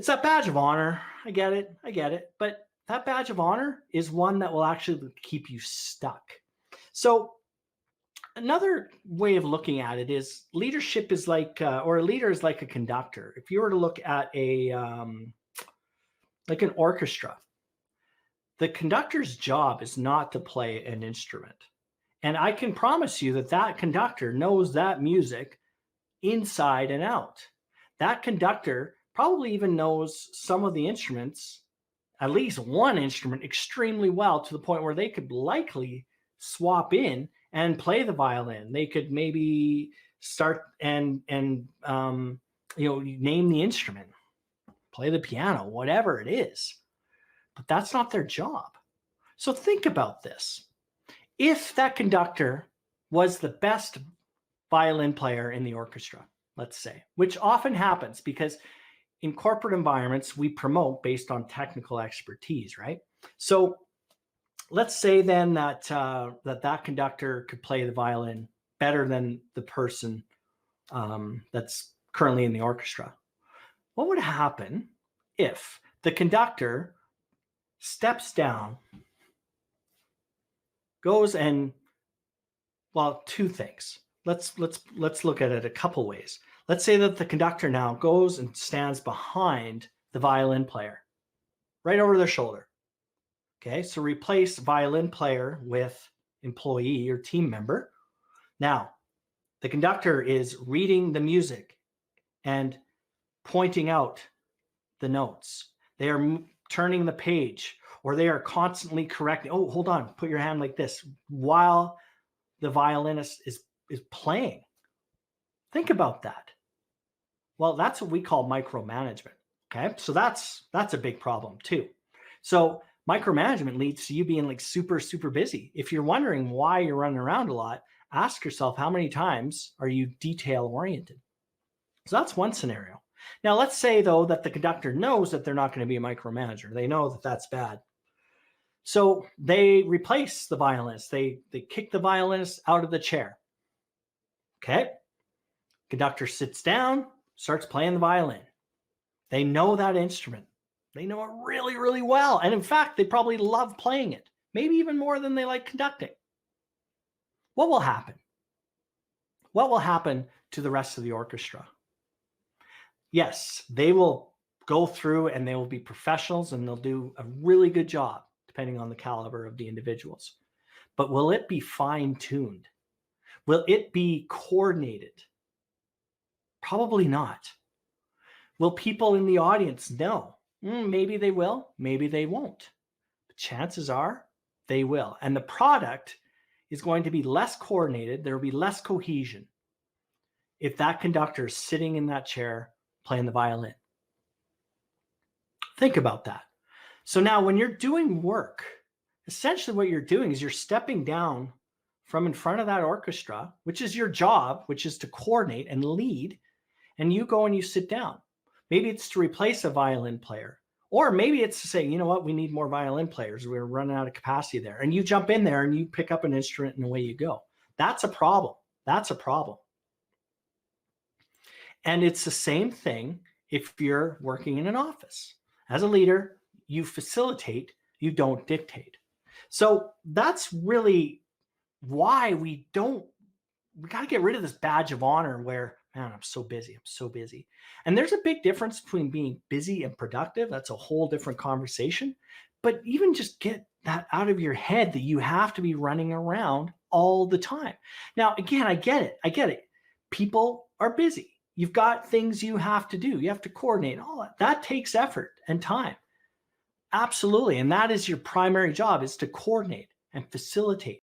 It's that badge of honor. I get it. I get it. But that badge of honor is one that will actually keep you stuck. So another way of looking at it is leadership is like, or a leader is like a conductor. If you were to look at like an orchestra, the conductor's job is not to play an instrument. And I can promise you that that conductor knows that music inside and out. That conductor probably even knows some of the instruments, at least one instrument, extremely well, to the point where they could likely swap in and play the violin. They could maybe start and name the instrument, play the piano, whatever it is. But that's not their job. So think about this. If that conductor was the best violin player in the orchestra, let's say, which often happens because in corporate environments, we promote based on technical expertise, right? So let's say then that that conductor could play the violin better than the person that's currently in the orchestra. What would happen if the conductor steps down, goes and, well, two things. Let's look at it a couple ways. Let's say that the conductor now goes and stands behind the violin player, right over their shoulder. Okay, so replace violin player with employee or team member. Now, the conductor is reading the music and pointing out the notes. They are turning the page, or they are constantly correcting. Oh, hold on, put your hand like this while the violinist is playing. Think about that. Well, that's what we call micromanagement. Okay, so that's a big problem too. So micromanagement leads to you being like super busy. If you're wondering why you're running around a lot, ask yourself, how many times are you detail oriented? So that's one scenario. Now, let's say, though, that the conductor knows that they're not going to be a micromanager. They know that that's bad. So they replace the violinist. They kick the violinist out of the chair. Okay. Conductor sits down, starts playing the violin. They know that instrument. They know it really well. And in fact, they probably love playing it, maybe even more than they like conducting. What will happen? What will happen to the rest of the orchestra? Yes, they will go through and they will be professionals and they'll do a really good job, depending on the caliber of the individuals. But will it be fine-tuned? Will it be coordinated? Probably not. Will people in the audience know? Maybe they will, maybe they won't. But chances are they will. And the product is going to be less coordinated. There will be less cohesion if that conductor is sitting in that chair playing the violin. Think about that. So now when you're doing work, essentially what you're doing is you're stepping down from in front of that orchestra, which is your job, which is to coordinate and lead, and you go and you sit down. Maybe it's to replace a violin player, or maybe it's to say, you know what, we need more violin players. We're running out of capacity there. And you jump in there and you pick up an instrument and away you go. That's a problem. That's a problem. And it's the same thing if you're working in an office. As a leader, you facilitate, you don't dictate. So that's really why we got to get rid of this badge of honor where, man, I'm so busy. I'm so busy. And there's a big difference between being busy and productive. That's a whole different conversation. But even just get that out of your head that you have to be running around all the time. Now, again, I get it. I get it. People are busy. You've got things you have to do. You have to coordinate all that. That takes effort and time. Absolutely. And that is your primary job, is to coordinate and facilitate